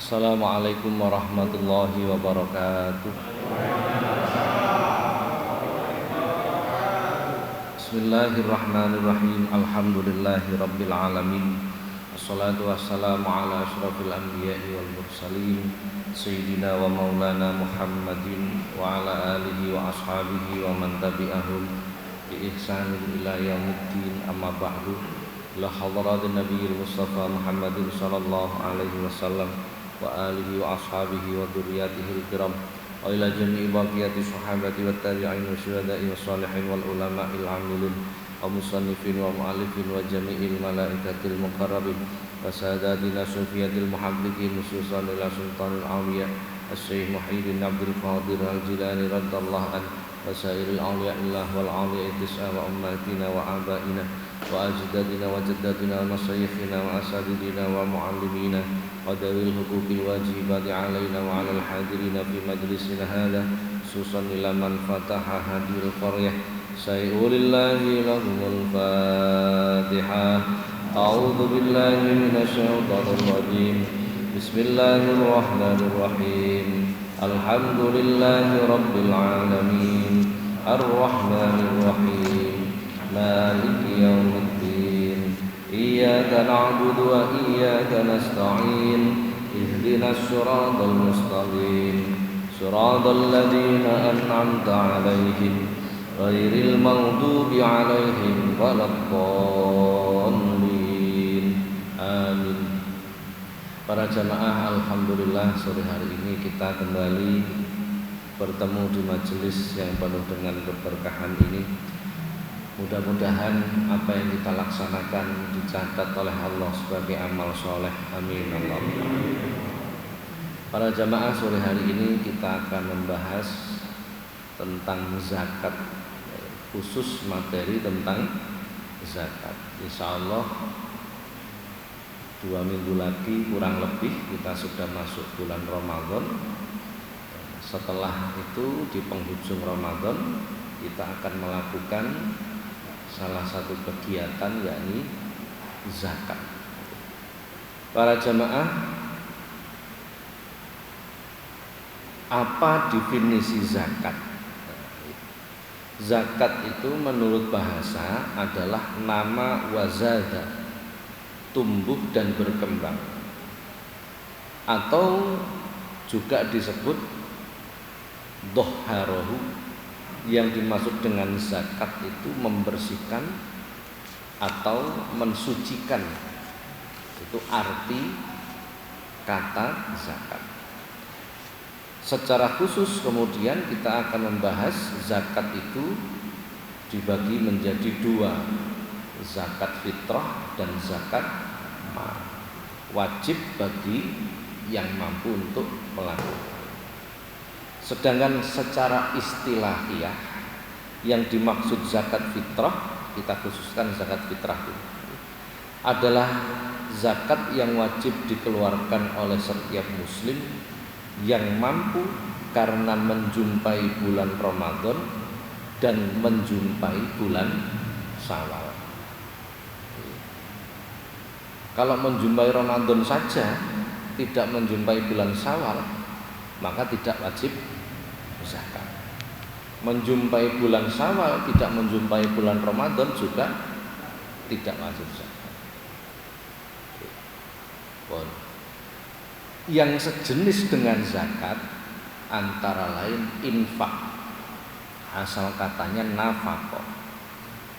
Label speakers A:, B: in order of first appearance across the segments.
A: Assalamualaikum warahmatullahi wabarakatuh. Bismillahirrahmanirrahim. Alhamdulillahi rabbil alamin. Wassalatu wassalamu ala asyrafil anbiya'i wal mursalin Sayyidina wa maulana Muhammadin wa ala alihi wa ashabihi wa man tabi'ahum bi ihsanin ila yaumiddin, amma ba'du. La hadratin nabiyil mustafa Muhammadin sallallahu alaihi wasallam wa alihi wa ashabihi wa dzurriyyatihil kiram wa ila jami'i baqiyati sahabati wat tabi'in wa syuhada'i was shalihin wal ulama'il 'amilin wa musannifin wa mu'allifin wa jami'il malaikatil muqarrabin wa sadatina sufiyatil muhaqqiqin khususan ila sultanil awliya as-syekh Muhyiddin Abdul Qadir al-Jilani radhiyallahu an wa sairil awliya illah wal awliya tis'a wa ummatina wa abaina wa ajdadina wa jaddatina wa masyayikhina wa asatidina wa muallimina wa dawil huquqil wajibati alaina wa alal hadirina fi majlisina hadha khususan ila man fataha hadil qaryah sayulillahi lahumul fatihah. A'udzu billahi minasy syaithanir rajim. Bismillahirrahmanirrahim. Alhamdulillahi rabbil alamin. Arrahmanir rahim. Maliki yaumiddin. Iyyaka na'budu wa iyyaka nasta'in. Ihdinas siratal mustaqim. Siratal ladzina an'amta 'alaihim ghairil maghdubi 'alaihim waladdallin. Amin. Para jamaah, alhamdulillah sore hari ini kita kembali bertemu di majelis yang penuh dengan keberkahan ini. Mudah-mudahan apa yang kita laksanakan dicatat oleh Allah sebagai amal soleh. Amin. Para jamaah, sore hari ini kita akan membahas tentang zakat, khusus materi tentang zakat. Insya Allah 2 minggu lagi kurang lebih kita sudah masuk bulan Ramadan. Setelah itu di penghujung Ramadan kita akan melakukan salah satu kegiatan, yakni zakat. Para jamaah, apa definisi zakat? Zakat itu menurut bahasa adalah nama wazada, tumbuh dan berkembang, atau juga disebut doharohu. Yang dimaksud dengan zakat itu membersihkan atau mensucikan. Itu arti kata zakat. Secara khusus kemudian kita akan membahas zakat itu dibagi menjadi 2, zakat fitrah dan zakat mal, wajib bagi yang mampu untuk melakukan. Sedangkan secara istilahiyah yang dimaksud zakat fitrah, kita khususkan zakat fitrah itu adalah zakat yang wajib dikeluarkan oleh setiap muslim yang mampu karena menjumpai bulan Ramadan dan menjumpai bulan Syawal. Kalau menjumpai Ramadan saja tidak menjumpai bulan Syawal, maka tidak wajib zakat. Menjumpai bulan Syawal tidak menjumpai bulan Ramadan juga tidak wajib zakat. Yang sejenis dengan zakat antara lain infak, asal katanya nafaqah.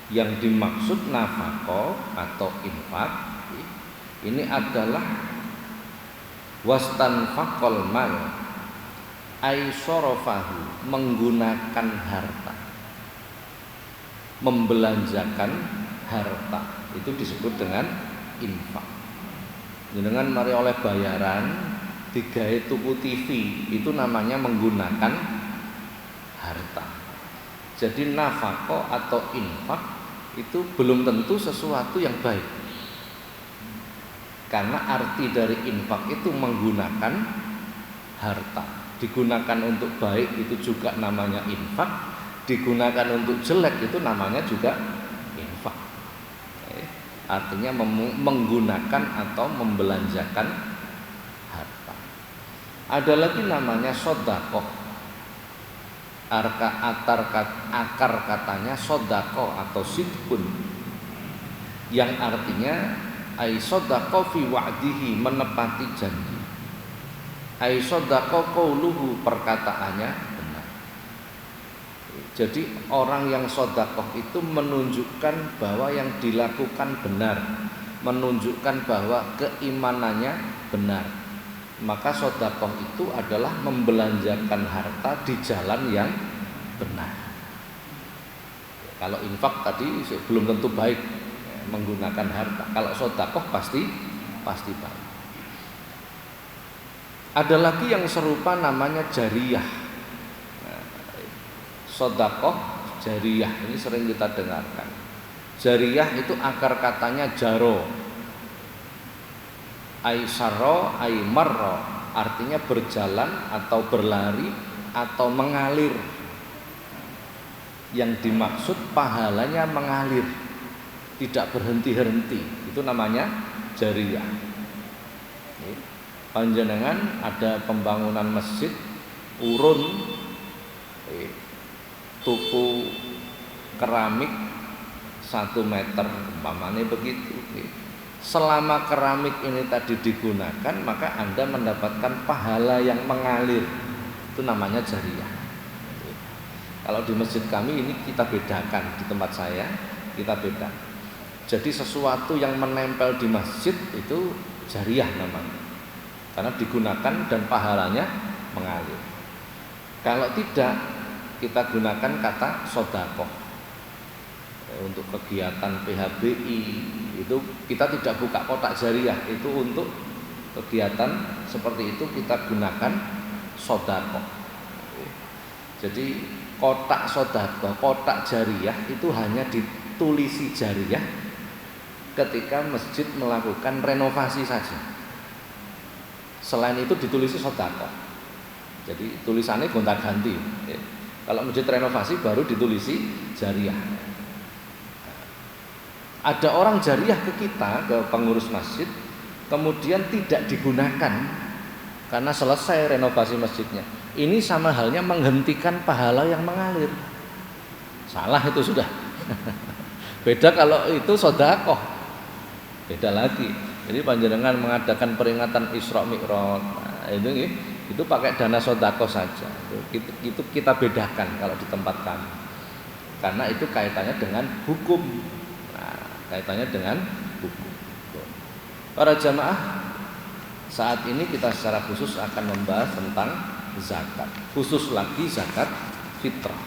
A: Yang dimaksud nafaqah atau infak ini adalah wastanfaqal mal ay sorofahu, menggunakan harta, membelanjakan harta, itu disebut dengan infak. Dengan mari oleh bayaran digawe tuku TV, itu namanya menggunakan harta. Jadi nafaqah atau infak itu belum tentu sesuatu yang baik, karena arti dari infak itu menggunakan harta. Digunakan untuk baik itu juga namanya infak, digunakan untuk jelek itu namanya juga infak. Artinya menggunakan atau membelanjakan harta. Ada lagi namanya sodakoh. Akar katanya sodakoh atau sidkun, yang artinya ai sodakoh fi wa'dihi, menepati janji. Ai sodakoh qauluhu, perkataannya benar. Jadi orang yang sodakoh itu menunjukkan bahwa yang dilakukan benar, menunjukkan bahwa keimanannya benar. Maka sodakoh itu adalah membelanjakan harta di jalan yang benar. Kalau infak tadi belum tentu baik menggunakan harta. Kalau sodakoh pasti baik. Ada lagi yang serupa namanya jariyah. Sodakoh jariyah ini sering kita dengarkan. Jariyah itu akar katanya jaro, aisaro, aimarro, artinya berjalan atau berlari atau mengalir. Yang dimaksud pahalanya mengalir, tidak berhenti-henti. Itu namanya jariyah. Panjenengan ada pembangunan masjid, urun, tuku keramik 1 meter, umpamanya begitu. Selama keramik ini tadi digunakan, maka Anda mendapatkan pahala yang mengalir. Itu namanya jariyah. Kalau di masjid kami ini kita bedakan, di tempat saya kita bedakan. Jadi sesuatu yang menempel di masjid itu jariyah namanya, karena digunakan dan pahalanya mengalir. Kalau tidak, kita gunakan kata sodakoh. Untuk kegiatan PHBI itu kita tidak buka kotak jariyah, itu untuk kegiatan seperti itu kita gunakan sodakoh. Jadi kotak sodakoh, kotak jariyah itu hanya ditulisi jariyah ketika masjid melakukan renovasi saja. Selain itu ditulisi sodakoh. Jadi tulisannya gonta-ganti. Kalau masjid renovasi baru ditulisi jariyah. Ada orang jariyah ke kita, ke pengurus masjid, kemudian tidak digunakan karena selesai renovasi masjidnya. Ini sama halnya menghentikan pahala yang mengalir. Salah itu sudah. Beda kalau itu sedekah. Beda lagi. Jadi panjenengan mengadakan peringatan Isra Mi'raj, itu pakai dana sedekah saja. Itu kita bedakan kalau di tempat kami. Karena itu kaitannya dengan hukum. Kaitannya dengan hukum. Para jamaah, saat ini kita secara khusus akan membahas tentang zakat, khusus lagi zakat fitrah.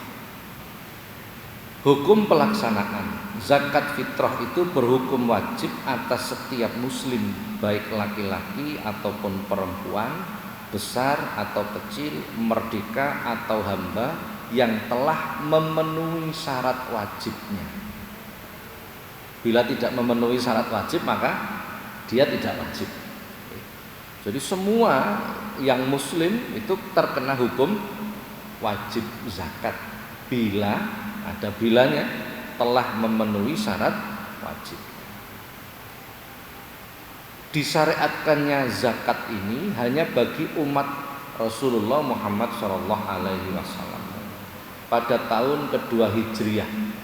A: Hukum pelaksanaan zakat fitrah itu berhukum wajib atas setiap muslim, baik laki-laki ataupun perempuan, besar atau kecil, merdeka atau hamba, yang telah memenuhi syarat wajibnya. Bila tidak memenuhi syarat wajib, maka dia tidak wajib. Jadi semua yang muslim itu terkena hukum wajib zakat bila ada bilanya, telah memenuhi syarat wajib. Disyariatkannya zakat ini hanya bagi umat Rasulullah Muhammad SAW pada tahun kedua Hijriah.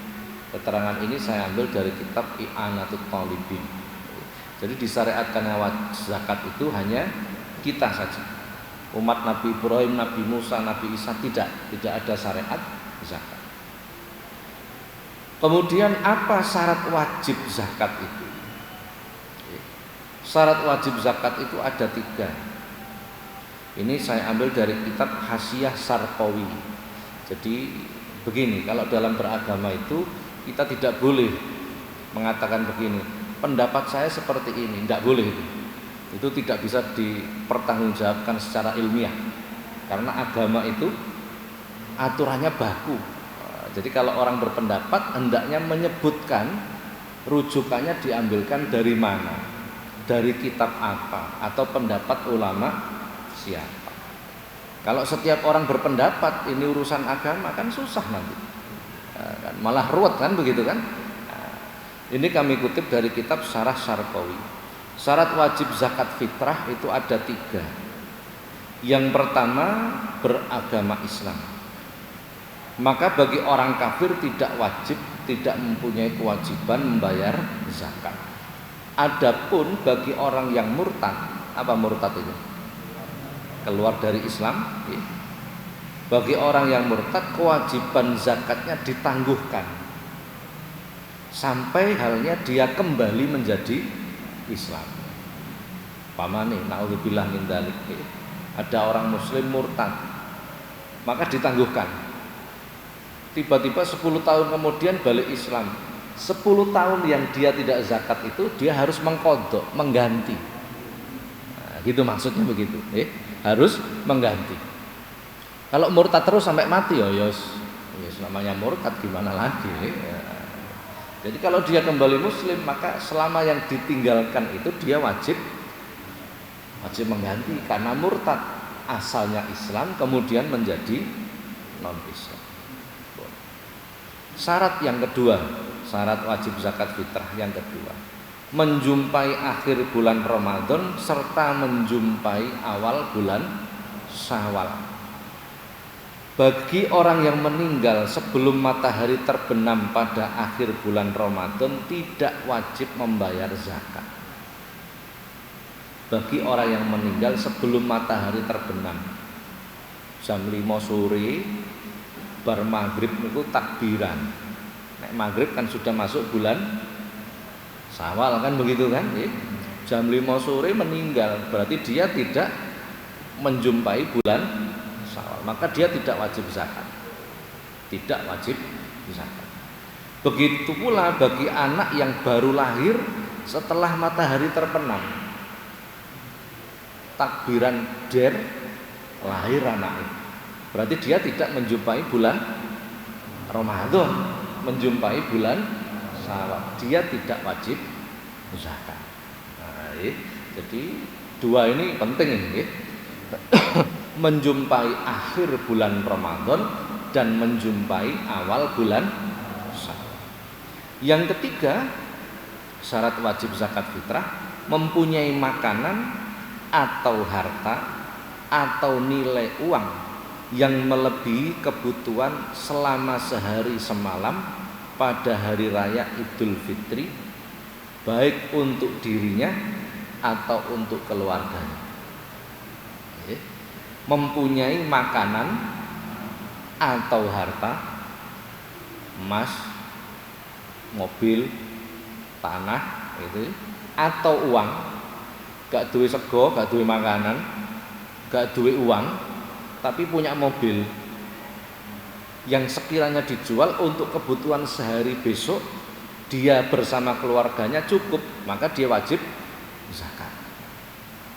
A: Keterangan ini saya ambil dari kitab I'anatul Talibin. Jadi disyariatkannya zakat itu hanya kita saja. Umat Nabi Ibrahim, Nabi Musa, Nabi Isa tidak ada syariat zakat. Kemudian apa syarat wajib zakat itu? Syarat wajib zakat itu ada 3. Ini saya ambil dari kitab Hasyiah Sarqawi. Jadi begini, kalau dalam beragama itu kita tidak boleh mengatakan begini, pendapat saya seperti ini, tidak boleh itu. Itu tidak bisa dipertanggungjawabkan secara ilmiah. Karena agama itu aturannya baku. Jadi kalau orang berpendapat hendaknya menyebutkan rujukannya diambilkan dari mana, dari kitab apa, atau pendapat ulama siapa. Kalau setiap orang berpendapat ini urusan agama kan susah nanti, malah ruwet kan begitu kan. Ini kami kutip dari kitab Syarah Sarqawi. Syarat wajib zakat fitrah itu ada 3. Yang pertama, beragama Islam. Maka bagi orang kafir tidak wajib, tidak mempunyai kewajiban membayar zakat. Adapun bagi orang yang murtad, apa murtad itu? Keluar dari Islam. Bagi orang yang murtad, kewajiban zakatnya ditangguhkan sampai halnya dia kembali menjadi Islam. Pamane, naudzubillah min dzalik. Ada orang muslim murtad, maka ditangguhkan. Tiba-tiba 10 tahun kemudian balik Islam. 10 tahun yang dia tidak zakat itu dia harus mengkodok, mengganti. Nah, gitu maksudnya begitu. Harus mengganti. Kalau murtad terus sampai mati yos namanya murtad gimana lagi? Jadi kalau dia kembali muslim, maka selama yang ditinggalkan itu dia wajib mengganti, karena murtad asalnya Islam kemudian menjadi non-Islam. Syarat yang kedua, syarat wajib zakat fitrah yang kedua, menjumpai akhir bulan Ramadan serta menjumpai awal bulan Syawal. Bagi orang yang meninggal sebelum matahari terbenam pada akhir bulan Ramadan tidak wajib membayar zakat. Bagi orang yang meninggal sebelum matahari terbenam, jam 5 sore bar maghrib itu takbiran. Nek maghrib kan sudah masuk bulan Syawal kan begitu kan? Jam 5 sore meninggal berarti dia tidak menjumpai bulan Syawal, maka dia tidak wajib zakat. Tidak wajib zakat. Begitu pula bagi anak yang baru lahir setelah matahari terbenam. Takbiran der lahir anak itu. Berarti dia tidak menjumpai bulan Ramadan, menjumpai bulan Syawal. Dia tidak wajib zakat. Nah, jadi dua ini penting ini. Menjumpai akhir bulan Ramadan dan menjumpai awal bulan Syawal. Yang ketiga, syarat wajib zakat fitrah mempunyai makanan atau harta atau nilai uang yang melebihi kebutuhan selama sehari semalam pada hari raya Idul Fitri, baik untuk dirinya atau untuk keluarganya. Mempunyai makanan atau harta, emas, mobil, tanah itu, atau uang. Gak duwe sego, gak duwe makanan, gak duwe uang, tapi punya mobil yang sekiranya dijual untuk kebutuhan sehari besok dia bersama keluarganya cukup, maka dia wajib zakat.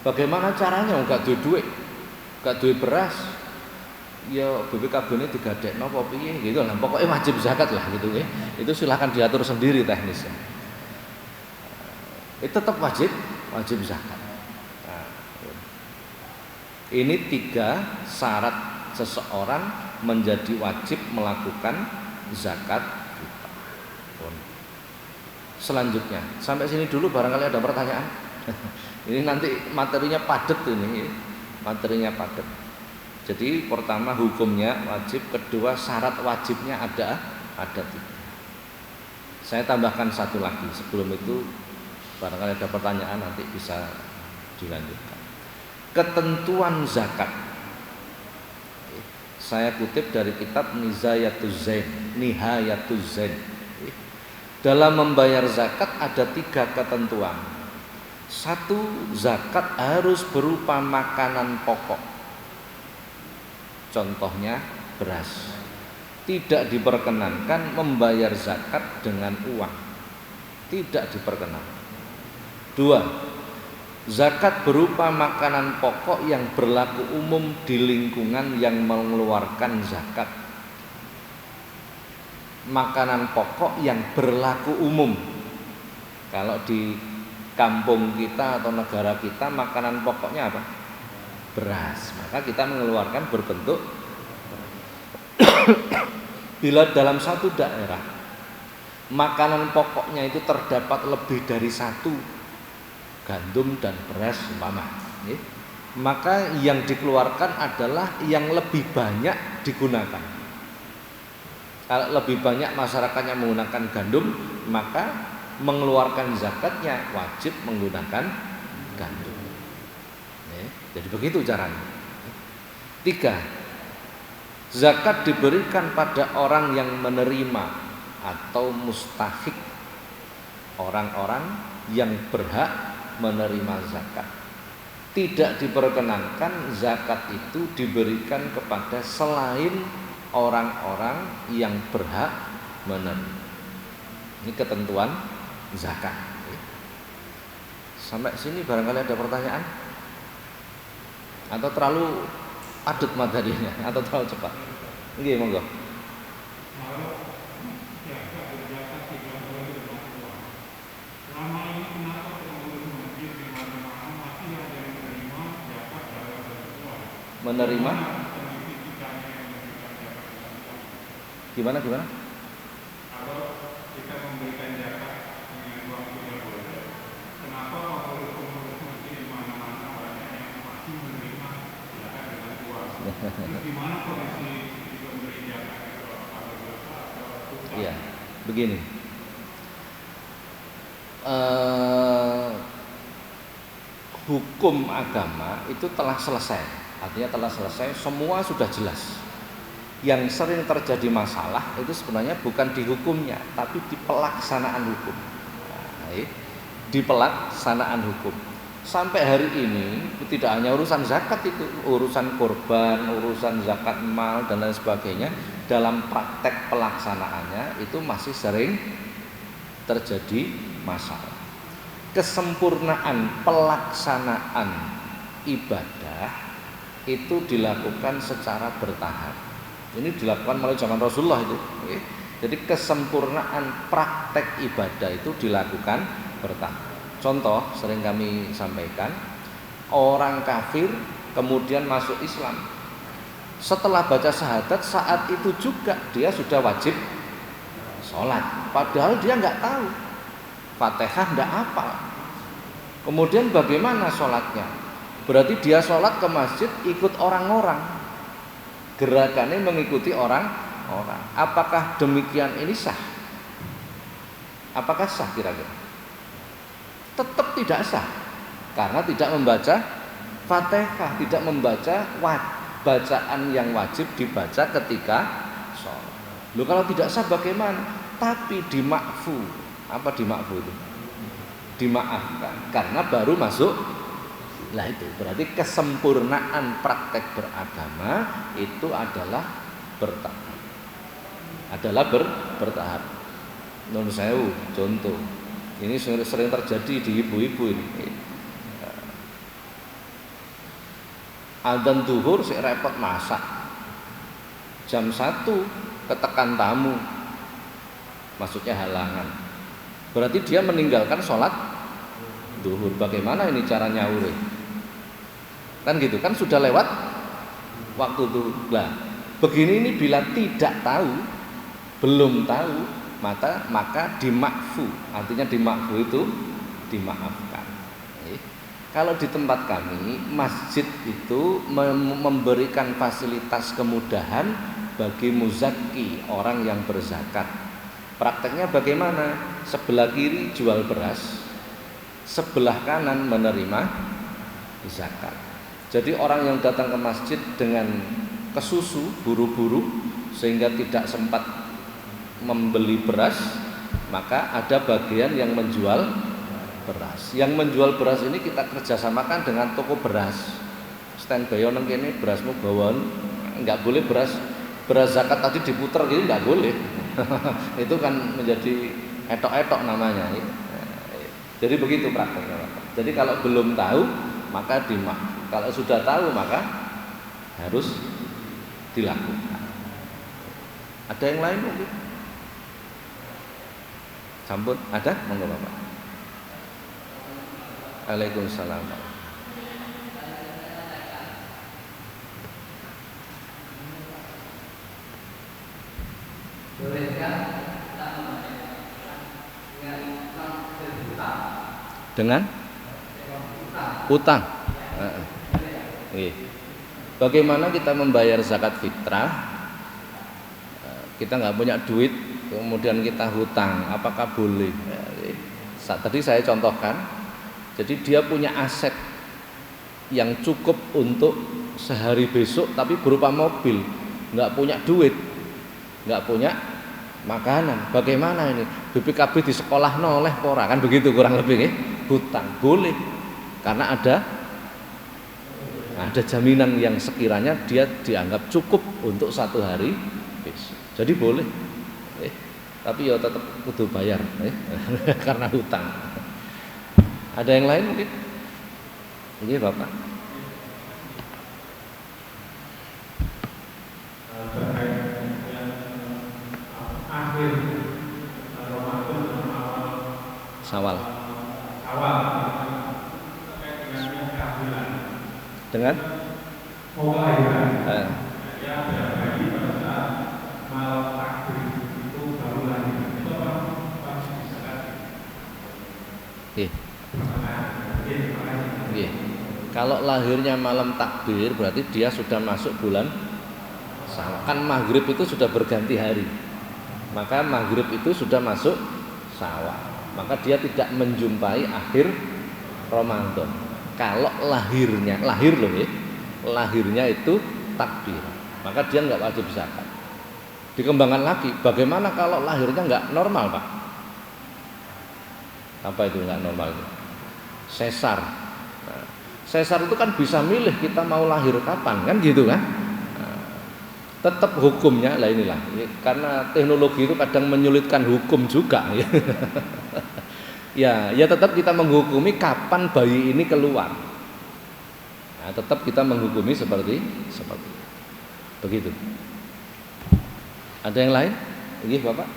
A: Bagaimana caranya? Gak duwe duit, gak duwe beras, ya BPKB ini digadekno apa piye gitu lah. Pokoknya wajib zakat lah gitu ya. Itu silahkan diatur sendiri teknisnya. Itu tetap wajib zakat. Ini 3 syarat seseorang menjadi wajib melakukan zakat fitrah. Selanjutnya, sampai sini dulu barangkali ada pertanyaan. Ini nanti materinya padat ini, materinya padat. Jadi pertama hukumnya wajib, kedua syarat wajibnya ada 3. Saya tambahkan satu lagi sebelum itu, barangkali ada pertanyaan nanti bisa dilanjutkan. Ketentuan zakat. Saya kutip dari kitab Nihayatuz Zain. Dalam membayar zakat ada 3 ketentuan. 1, zakat harus berupa makanan pokok. Contohnya beras. Tidak diperkenankan membayar zakat dengan uang. Tidak diperkenankan. 2, zakat berupa makanan pokok yang berlaku umum di lingkungan yang mengeluarkan zakat. Makanan pokok yang berlaku umum. Kalau di kampung kita atau negara kita makanan pokoknya apa? Beras. Maka kita mengeluarkan berbentuk bila dalam satu daerah makanan pokoknya itu terdapat lebih dari 1, gandum dan beras umpama, maka yang dikeluarkan adalah yang lebih banyak digunakan. Kalau lebih banyak masyarakatnya menggunakan gandum, maka mengeluarkan zakatnya wajib menggunakan gandum. Jadi begitu caranya. 3. Zakat diberikan pada orang yang menerima atau mustahik, orang-orang yang berhak menerima zakat. Tidak diperkenankan zakat itu diberikan kepada selain orang-orang yang berhak menerima. Ini ketentuan zakat. Sampai sini barangkali ada pertanyaan? Atau terlalu padat materinya? Atau terlalu cepat? Nggih, monggo. Menerima gimana?
B: Kalau kita memberikan zakat dengan uang tidak boleh, kenapa pengurus masjid di mana-mana banyak yang masih menerima zakat dengan uang? Terus gimana kondisi pemberi zakat itu apakah dosa atau hutang?
A: Iya, begini. Hukum agama itu telah selesai. Artinya telah selesai, semua sudah jelas. Yang sering terjadi masalah itu sebenarnya bukan di hukumnya, tapi di pelaksanaan hukum. Di pelaksanaan hukum. Sampai hari ini tidak hanya urusan zakat itu, urusan korban, urusan zakat mal dan lain sebagainya, dalam praktek pelaksanaannya itu masih sering terjadi masalah. Kesempurnaan pelaksanaan ibadah itu dilakukan secara bertahap. Ini dilakukan mulai zaman Rasulullah itu. Jadi kesempurnaan praktek ibadah itu dilakukan bertahap. Contoh sering kami sampaikan, orang kafir kemudian masuk Islam. Setelah baca syahadat, saat itu juga dia sudah wajib sholat. Padahal dia nggak tahu, Fatihah nggak hafal. Kemudian bagaimana sholatnya? Berarti dia sholat ke masjid ikut orang-orang, gerakannya mengikuti orang-orang. Apakah demikian ini sah? Apakah sah kira-kira? Tetap tidak sah, karena tidak membaca Fatihah, tidak membaca bacaan yang wajib dibaca ketika sholat. Loh, kalau tidak sah bagaimana? Tapi dimakfu. Apa dimakfu itu? Dimaafkan, karena baru masuk. Nah itu berarti kesempurnaan praktek beragama itu adalah bertahap. Bertahap. Menurut saya contoh, ini sering terjadi di ibu-ibu ini. Adzan zuhur sik repot masak. Jam 1 ketekan tamu. Maksudnya halangan. Berarti dia meninggalkan sholat zuhur. Bagaimana ini cara nyaure? Kan gitu, kan sudah lewat waktu itu. Nah, begini ini bila tidak tahu, belum tahu, maka dimakfu. Artinya dimakfu itu dimaafkan. Kalau di tempat kami, masjid itu memberikan fasilitas kemudahan bagi muzaki, orang yang berzakat. Prakteknya bagaimana? Sebelah kiri jual beras, sebelah kanan menerima zakat. Jadi orang yang datang ke masjid dengan kesusu, buru-buru, sehingga tidak sempat membeli beras, maka ada bagian yang menjual beras. Yang menjual beras ini kita kerjasamakan dengan toko beras. Stand by nang kene berasmu bawaan, nggak boleh beras zakat tadi diputer gitu, nggak boleh. Itu kan menjadi etok-etok namanya. Jadi begitu prakteknya. Jadi kalau belum tahu maka dimaaf. Kalau sudah tahu maka harus dilakukan. Ada yang lain mungkin? Sampun, ada? Monggo Bapak. Waalaikumsalam. Dengan utang. Bagaimana kita membayar zakat fitrah? Kita nggak punya duit, kemudian kita hutang, apakah boleh? Tadi saya contohkan, jadi dia punya aset yang cukup untuk sehari besok, tapi berupa mobil, nggak punya duit, nggak punya makanan. Bagaimana ini? BPKB di sekolah noleh pora, kan begitu kurang lebih, hutang boleh, karena ada jaminan yang sekiranya dia dianggap cukup untuk satu hari besok. Jadi boleh. Tapi ya tetap kudu bayar karena hutang. Ada yang lain mungkin? Ini Bapak.
B: Akhir Ramadan
A: Sawal.
B: awal dengan kelahiran. Ya bagi pada saat malam takbir itu baru lahir. Itu apa?
A: Kalau lahirnya malam takbir berarti dia sudah masuk bulan Syawal. Kan maghrib itu sudah berganti hari. Maka maghrib itu sudah masuk Syawal. Maka dia tidak menjumpai akhir Ramadan. Kalau lahirnya itu takbir, maka dia nggak wajib zakat. Dikembangkan lagi, bagaimana kalau lahirnya nggak normal, Pak? Apa itu nggak normal itu? Sesar. Nah, sesar itu kan bisa milih kita mau lahir kapan, kan gitu kan? Nah, tetap hukumnya lah inilah, karena teknologi itu kadang menyulitkan hukum juga. Ya tetap kita menghukumi kapan bayi ini keluar. Nah, tetap kita menghukumi seperti begitu. Ada yang lain? Ini Bapak.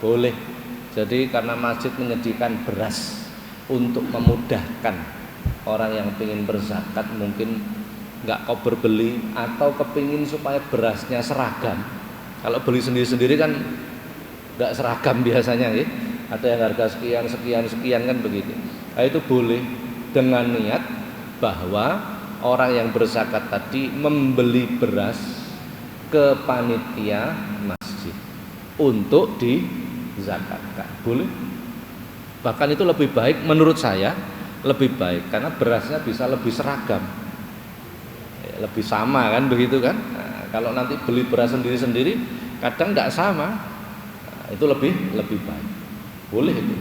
A: Boleh. Jadi karena masjid menyediakan beras untuk memudahkan orang yang ingin berzakat, mungkin nggak kober beli atau kepingin supaya berasnya seragam. Kalau beli sendiri-sendiri kan nggak seragam biasanya, ya. Ada yang harga sekian kan begitu. Nah, itu boleh dengan niat bahwa orang yang berzakat tadi membeli beras ke panitia masjid untuk dizakatkan. Boleh. Bahkan itu lebih baik, menurut saya lebih baik, karena berasnya bisa lebih seragam, lebih sama kan begitu kan. Nah, kalau nanti beli beras sendiri-sendiri kadang nggak sama. Nah, itu lebih baik. Boleh itu.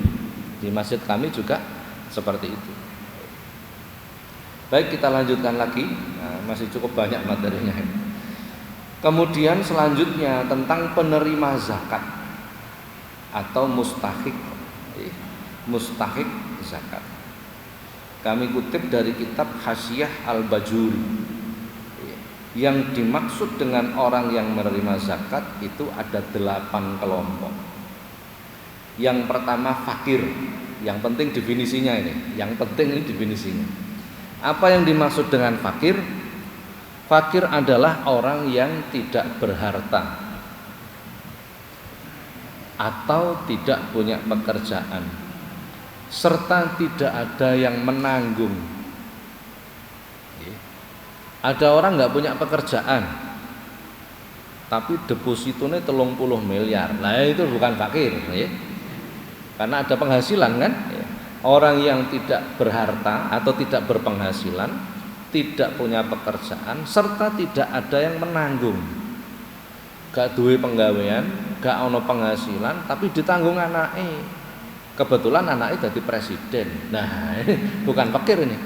A: Di masjid kami juga seperti itu. Baik, kita lanjutkan lagi. Nah, masih cukup banyak materinya. Kemudian selanjutnya tentang penerima zakat atau mustahik zakat. Kami kutip dari kitab Hasyiah Al-Bajuri. Yang dimaksud dengan orang yang menerima zakat itu ada 8 kelompok. Yang pertama fakir. Yang penting definisinya ini. Yang penting ini definisinya. Apa yang dimaksud dengan fakir? Fakir adalah orang yang tidak berharta atau tidak punya pekerjaan, serta tidak ada yang menanggung. Ada orang nggak punya pekerjaan, tapi depositonya 30 miliar. Nah itu bukan fakir, ya. Karena ada penghasilan kan. Orang yang tidak berharta atau tidak berpenghasilan, tidak punya pekerjaan serta tidak ada yang menanggung. Gak duwe penggawean, gak ono penghasilan tapi ditanggung anake. Kebetulan anaknya jadi presiden. Nah, ini bukan fakir ini.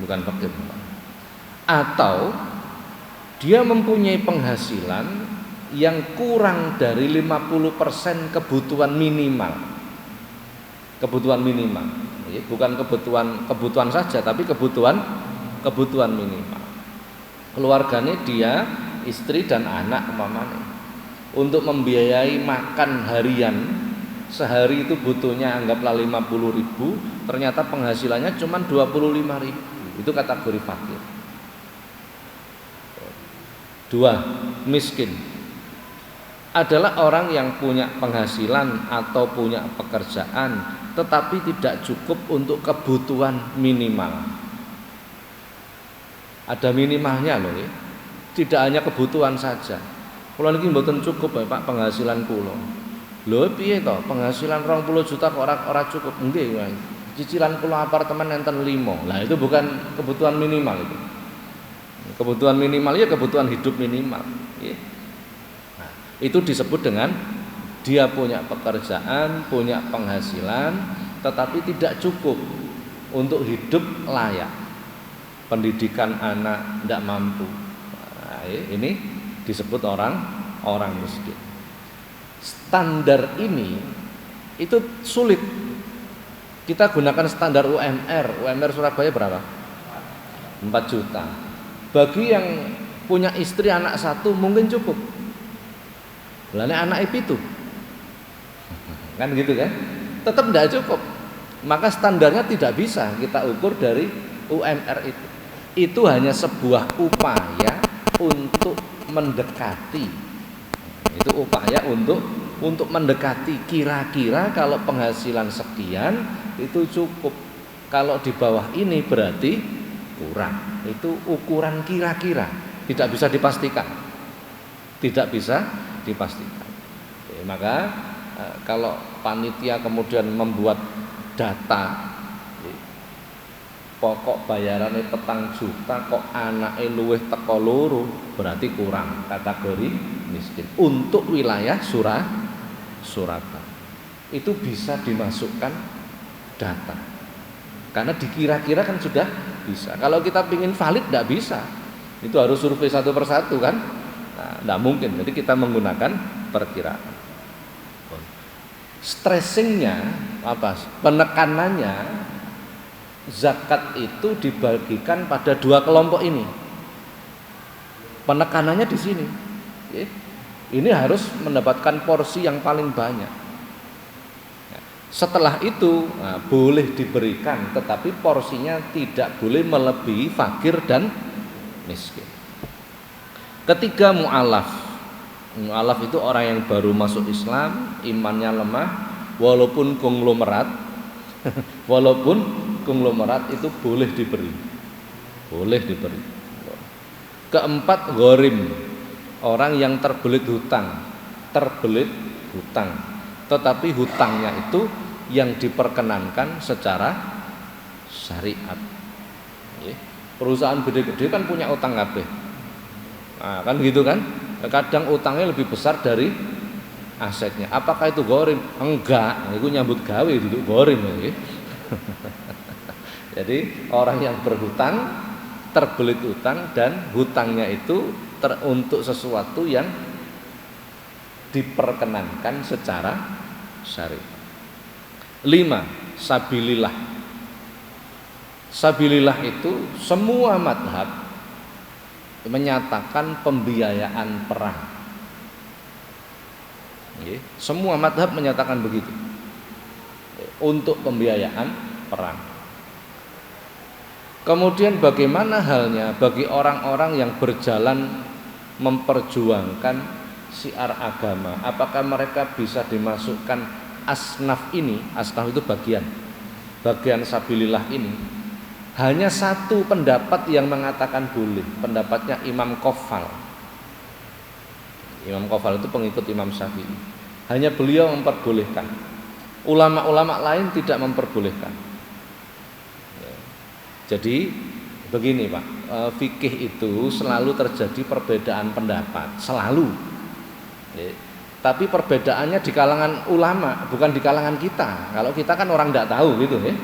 A: Bukan fakir. Atau dia mempunyai penghasilan yang kurang dari 50% kebutuhan minimal. Kebutuhan minimal. Bukan kebutuhan saja tapi kebutuhan minimal. Keluarganya dia, istri dan anak umpamanya. Untuk membiayai makan harian sehari itu butuhnya anggaplah 50.000, ternyata penghasilannya cuma 25.000. Itu kategori fakir. 2. Miskin adalah orang yang punya penghasilan atau punya pekerjaan tetapi tidak cukup untuk kebutuhan minimal. Ada minimalnya loh ya. Tidak hanya kebutuhan saja. Kula niki mboten cukup ya Pak penghasilan kula. Lho piye to? Penghasilan 20 juta kok ora cukup. Nggih, cicilan kula apartemen enten 5. Lah itu bukan kebutuhan minimal itu. Kebutuhan minimal ya kebutuhan hidup minimal. Nah, itu disebut dengan dia punya pekerjaan, punya penghasilan, tetapi tidak cukup untuk hidup layak. Pendidikan anak tidak mampu. Nah, ini disebut orang miskin. Standar ini itu sulit. Kita gunakan standar UMR. UMR Surabaya berapa? 4 juta. Bagi yang punya istri anak 1 mungkin cukup. Lane anak itu kan gitu kan? Tetap tidak cukup. Maka standarnya tidak bisa kita ukur dari UMR itu. Itu hanya sebuah upaya untuk mendekati. Itu upaya untuk mendekati kira-kira kalau penghasilan sekian itu cukup. Kalau di bawah ini berarti kurang. Itu ukuran kira-kira, tidak bisa dipastikan. Tidak bisa dipastikan. Maka kalau panitia kemudian membuat data pokok bayarannya 4 juta kok anake luwih teko loro berarti kurang, kategori miskin. Untuk wilayah Surabaya itu bisa dimasukkan data karena dikira-kira kan sudah bisa. Kalau kita ingin valid tidak bisa, itu harus survei satu persatu kan, nah, tidak mungkin. Jadi kita menggunakan perkiraan. Stressingnya apa? Penekanannya zakat itu dibagikan pada 2 kelompok ini. Penekanannya di sini. Ini harus mendapatkan porsi yang paling banyak. Setelah itu boleh diberikan, tetapi porsinya tidak boleh melebihi fakir dan miskin. Ketiga, mu'alaf. Mu'alaf itu orang yang baru masuk Islam, imannya lemah, walaupun konglomerat itu boleh diberi. Boleh diberi. Keempat, gharim. Orang yang terbelit hutang. Tetapi hutangnya itu yang diperkenankan secara syariat. Perusahaan gede-gede kan punya utang kabeh. Nah, kan gitu kan? Kadang utangnya lebih besar dari asetnya. Apakah itu gharim? Enggak, itu nyambut gawe duduk gharim. Jadi orang yang berhutang, terbelit hutang dan hutangnya itu untuk sesuatu yang diperkenankan secara syariat. 5. Sabilillah. Sabilillah itu semua madhab menyatakan pembiayaan perang. Semua madhab menyatakan begitu. Untuk pembiayaan perang. Kemudian bagaimana halnya bagi orang-orang yang berjalan memperjuangkan syiar agama? Apakah mereka bisa dimasukkan asnaf ini? Asnaf itu bagian sabilillah ini. Hanya satu pendapat yang mengatakan boleh, pendapatnya Imam Qofal. Imam Qofal itu pengikut Imam Syafi'i. Hanya beliau memperbolehkan. Ulama-ulama lain tidak memperbolehkan. Jadi Begini Pak, fikih itu selalu terjadi perbedaan pendapat, selalu. Tapi perbedaannya di kalangan ulama, bukan di kalangan kita. Kalau kita kan orang tidak tahu gitu ya.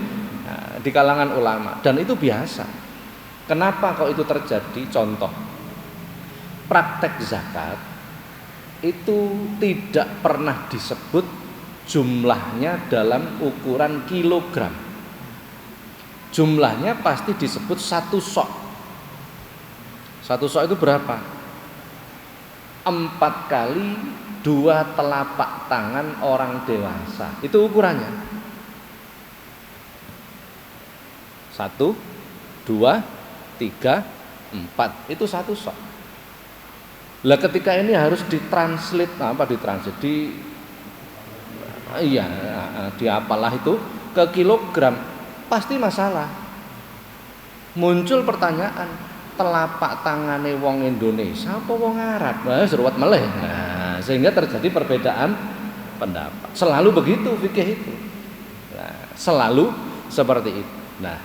A: Nah, di kalangan ulama, dan itu biasa. Kenapa kok itu terjadi? Contoh, praktek zakat itu tidak pernah disebut jumlahnya dalam ukuran kilogram. Jumlahnya pasti disebut satu sok. Satu sok itu berapa? 4 kali 2 telapak tangan orang dewasa. Itu ukurannya. 1, 2, 3, 4. Itu satu sok. Lah ketika ini harus ditranslate, diapalah itu ke kilogram. Pasti masalah. Muncul pertanyaan, telapak tangane wong Indonesia apa wong Arab? Seruat meleh. Nah, sehingga terjadi perbedaan pendapat. Selalu begitu fikih itu. Nah, selalu seperti itu. Nah,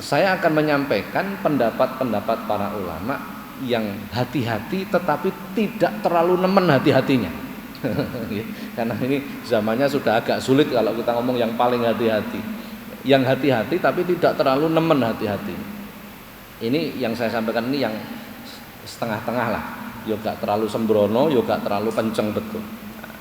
A: saya akan menyampaikan pendapat-pendapat para ulama yang hati-hati tetapi tidak terlalu nemen hati-hatinya. Karena ini zamannya sudah agak sulit kalau kita ngomong yang paling hati-hati. Yang hati-hati tapi tidak terlalu nemen hati-hati. Ini yang saya sampaikan ini yang setengah-tengah lah. Yo gak terlalu sembrono, yo gak terlalu kenceng betul. Nah,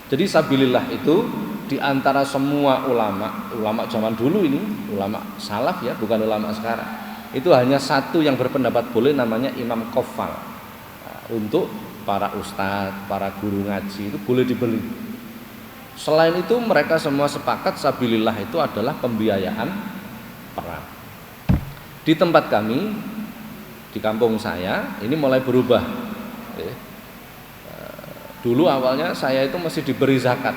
A: jadi sabilillah itu di antara semua ulama zaman dulu ini, ulama salaf ya, bukan ulama sekarang. Itu hanya satu yang berpendapat boleh, namanya Imam Qaffal. Nah, untuk para ustadz, para guru ngaji itu boleh dibeli. Selain itu mereka semua sepakat sabilillah itu adalah pembiayaan perang. Di tempat kami, di kampung saya, ini mulai berubah. Dulu awalnya saya itu mesti diberi zakat.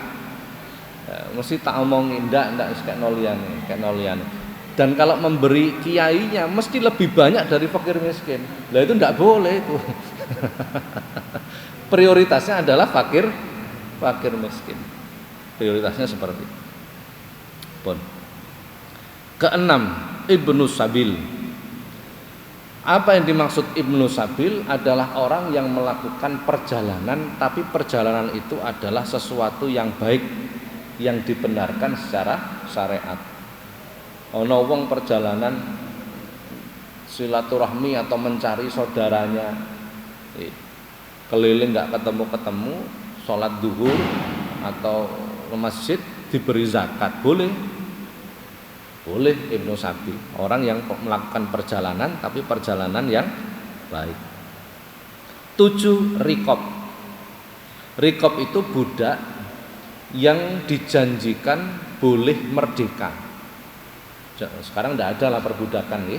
A: Mesti tak omongin ndak kayak nolian. Dan kalau memberi kiainya mesti lebih banyak dari fakir miskin. Lah itu ndak boleh itu. Prioritasnya adalah fakir miskin. Prioritasnya seperti itu. Pun. Keenam, Ibnu Sabil. Apa yang dimaksud Ibnu Sabil adalah orang yang melakukan perjalanan, tapi perjalanan itu adalah sesuatu yang baik, yang dibenarkan secara syariat. Ono wong perjalanan silaturahmi atau mencari saudaranya, keliling nggak ketemu, sholat duhur atau ke masjid diberi zakat, boleh Ibnu Sabil, orang yang melakukan perjalanan tapi perjalanan yang baik. 7, rikob itu budak yang dijanjikan boleh merdeka. Sekarang tidak ada lah perbudakan ya.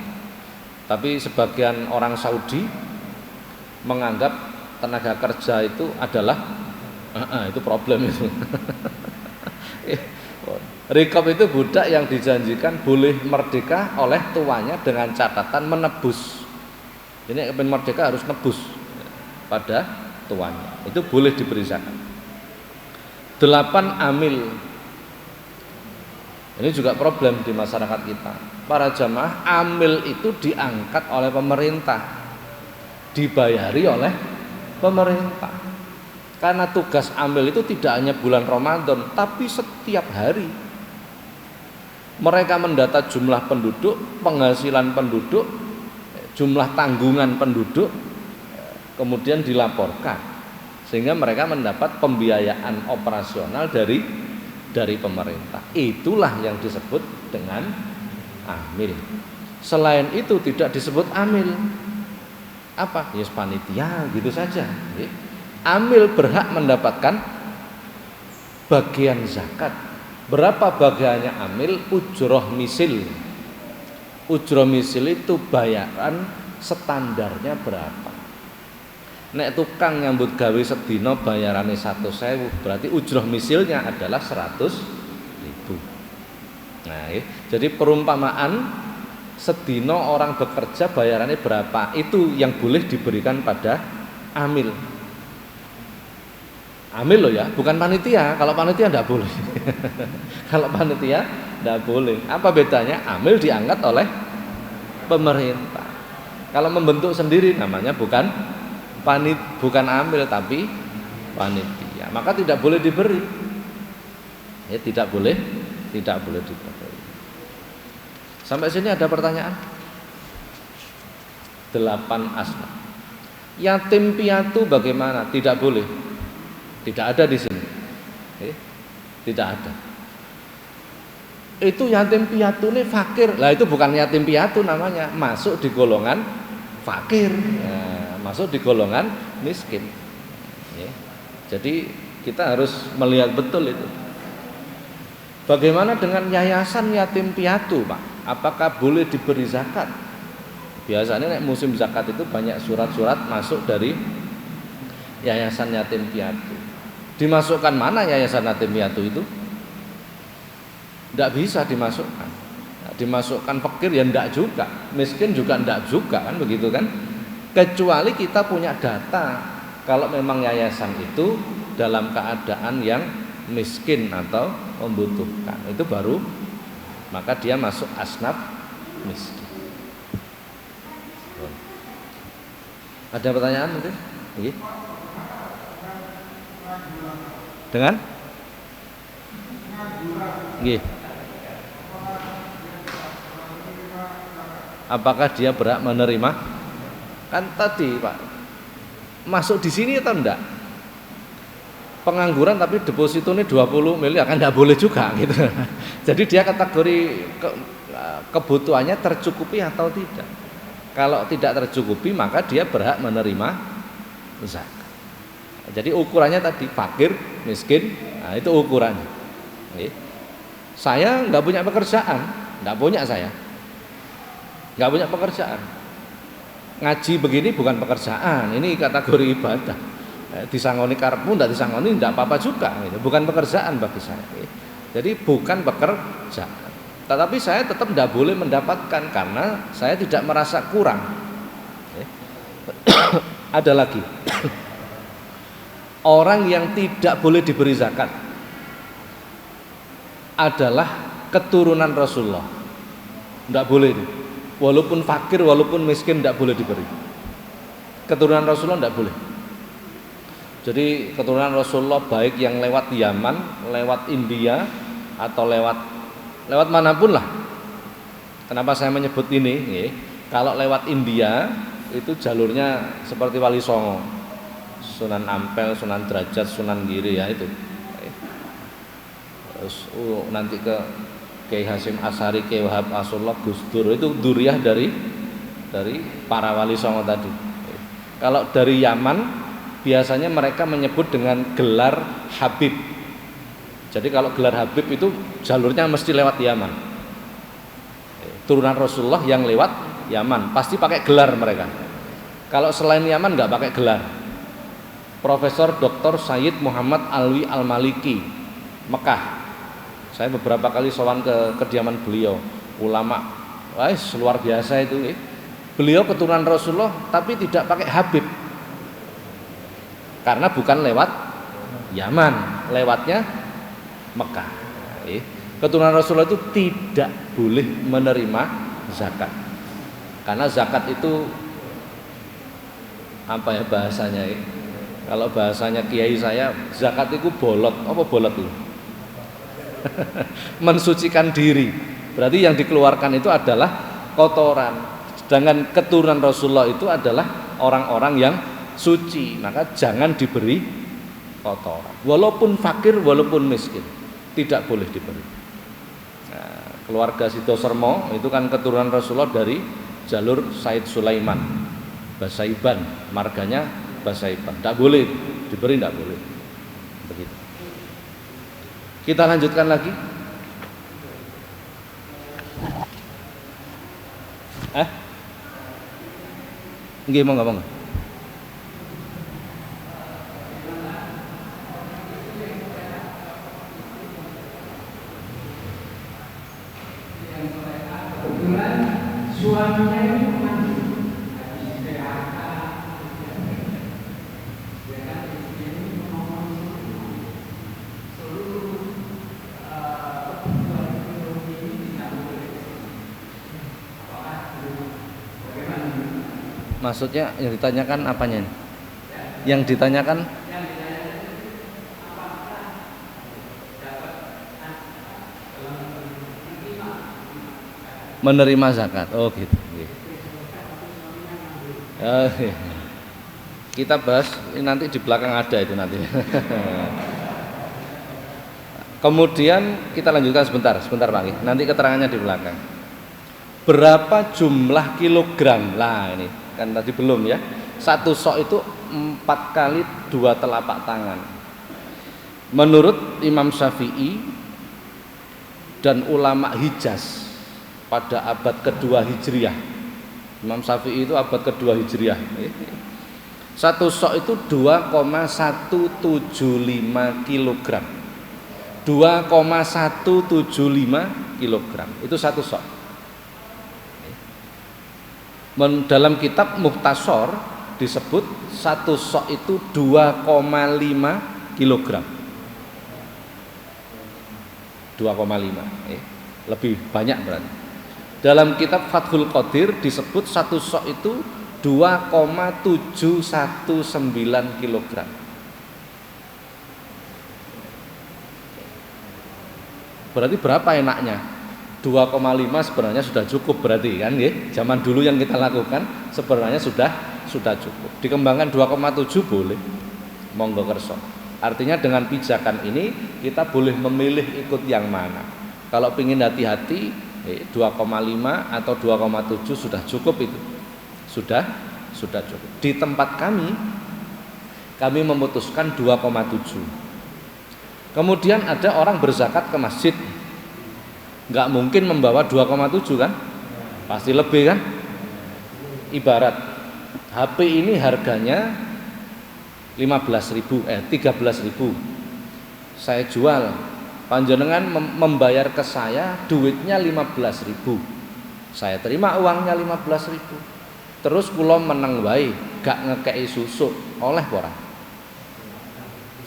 A: Tapi sebagian orang Saudi menganggap tenaga kerja itu adalah itu problem itu. Rikob itu budak yang dijanjikan boleh merdeka oleh tuannya dengan catatan menebus. Ini merdeka harus nebus pada tuannya. Itu boleh diberi zakat. 8, amil. Ini juga problem di masyarakat kita. Para jamaah, amil itu diangkat oleh pemerintah, dibayari oleh pemerintah. Karena tugas amil itu tidak hanya bulan Ramadan, tapi setiap hari. Mereka mendata jumlah penduduk, penghasilan penduduk, jumlah tanggungan penduduk, kemudian dilaporkan, sehingga mereka mendapat pembiayaan operasional dari pemerintah. Itulah yang disebut dengan amil. Selain itu tidak disebut amil. Apa? Yes, panitia gitu saja. Amil berhak mendapatkan bagian zakat. Berapa bagiannya amil? Ujroh misil. Ujroh misil itu bayaran standarnya berapa? Nek tukang nyambut gawe sedina bayarannya 100.000, berarti ujroh misilnya adalah 100.000. Nah, jadi perumpamaan sedina orang bekerja bayarannya berapa, itu yang boleh diberikan pada amil. Amil loh ya, bukan panitia. Kalau panitia tidak boleh. Kalau panitia tidak boleh. Apa bedanya? Amil diangkat oleh pemerintah. Kalau membentuk sendiri namanya bukan amil tapi panitia. Maka tidak boleh diberi. Ya, tidak boleh diberi. Sampai sini ada pertanyaan? 8 asnaf. Yatim piatu bagaimana? Tidak boleh. Tidak ada di sini. Tidak ada. Itu yatim piatu ini fakir. Lah itu bukan yatim piatu namanya, masuk di golongan fakir. Nah, masuk di golongan miskin. Ya. Jadi kita harus melihat betul itu. Bagaimana dengan yayasan yatim piatu, Pak? Apakah boleh diberi zakat? Biasanya musim zakat itu banyak surat-surat masuk dari yayasan yatim piatu. Dimasukkan mana yayasan yatim piatu itu? Tidak bisa dimasukkan. Dimasukkan fakir ya tidak juga, miskin juga tidak juga, kan begitu kan? Kecuali kita punya data kalau memang yayasan itu dalam keadaan yang miskin atau membutuhkan, itu baru maka dia masuk asnaf miskin. Ada pertanyaan mungkin? Iya. Dengan? Iya. Apakah dia berhak menerima? Kan tadi Pak, masuk di sini atau enggak? Pengangguran tapi depositonya 20 miliar kan enggak boleh juga gitu. Jadi dia kategori kebutuhannya tercukupi atau tidak. Kalau tidak tercukupi maka dia berhak menerima zakat. Jadi ukurannya tadi fakir, miskin, nah itu ukurannya. Saya nggak punya pekerjaan, nggak punya saya, nggak punya pekerjaan. Ngaji begini bukan pekerjaan, ini kategori ibadah. Disangoni karepmu, nggak disangoni nggak apa-apa juga, bukan pekerjaan bagi saya. Jadi bukan pekerjaan. Tetapi saya tetap tidak boleh mendapatkan karena saya tidak merasa kurang. Ada lagi orang yang tidak boleh diberi zakat adalah keturunan Rasulullah. Tidak boleh itu. Walaupun fakir, walaupun miskin tidak boleh diberi. Keturunan Rasulullah tidak boleh. Jadi keturunan Rasulullah baik yang lewat Yaman, lewat India atau lewat manapun lah. Kenapa saya menyebut ini? Kalau lewat India itu jalurnya seperti Wali Songo, Sunan Ampel, Sunan Derajat, Sunan Giri ya itu. Terus nanti ke Kiai Hasyim Asy'ari, Kiai Wahab Asullah, Gus Dur, itu duriah dari para Wali Songo tadi. Kalau dari Yaman biasanya mereka menyebut dengan gelar Habib. Jadi kalau gelar Habib itu jalurnya mesti lewat Yaman. Turunan Rasulullah yang lewat Yaman pasti pakai gelar mereka. Kalau selain Yaman nggak pakai gelar. Profesor Dr. Sayyid Muhammad Alwi Al-Maliki, Mekah. Saya beberapa kali sowan ke kediaman beliau, ulama, luar biasa itu. Beliau keturunan Rasulullah tapi tidak pakai Habib. Karena bukan lewat Yaman, lewatnya Mekah. Keturunan Rasulullah itu tidak boleh menerima zakat. Karena zakat itu apa ya bahasanya? Kalau bahasanya kiai saya, zakat itu bolot. Apa bolot itu? Mensucikan diri. Berarti yang dikeluarkan itu adalah kotoran. Sedangkan keturunan Rasulullah itu adalah orang-orang yang suci. Maka jangan diberi kotoran. Walaupun fakir, walaupun miskin, tidak boleh diberi. Nah, keluarga Sidosermo itu kan keturunan Rasulullah dari jalur Said Sulaiman, Basaiban, marganya Basaiban. Tidak boleh diberi, tidak boleh. Begitu. Kita lanjutkan lagi. Nggih, monggo.
C: Suaminya ini
A: Maksudnya yang ditanyakan apanya ini? Yang ditanyakan menerima zakat. Oh gitu. Kita bahas ini nanti di belakang ada itu nanti. Kemudian kita lanjutkan sebentar Pak. Nanti keterangannya di belakang. Berapa jumlah kilogram? Lah ini kan tadi belum ya. Satu sok itu 4 kali 2 telapak tangan. Menurut Imam Syafi'i dan ulama Hijaz pada abad kedua Hijriah. Imam Syafi'i itu abad kedua Hijriah. Satu sok itu 2,175 kilogram. 2,175 kilogram. Itu satu sok. Dalam kitab Mukhtasar disebut satu sok itu 2,5 kilogram. 2,5 lebih banyak berarti. Dalam kitab Fathul Qadir disebut satu sok itu 2,719 kilogram. Berarti berapa enaknya? 2,5 sebenarnya sudah cukup berarti kan ya. Zaman dulu yang kita lakukan sebenarnya sudah cukup. Dikembangkan 2,7 boleh. Monggo kerso. Artinya dengan pijakan ini kita boleh memilih ikut yang mana. Kalau ingin hati-hati 2,5 atau 2,7 sudah cukup itu. Sudah cukup. Di tempat kami memutuskan 2,7. Kemudian ada orang berzakat ke masjid, nggak mungkin membawa 2,7 kan? Pasti lebih kan? Ibarat HP ini harganya 13.000. Saya jual, panjenengan membayar ke saya duitnya 15.000. Saya terima uangnya 15.000. Terus kula meneng wae, gak ngekei susu, oleh ora?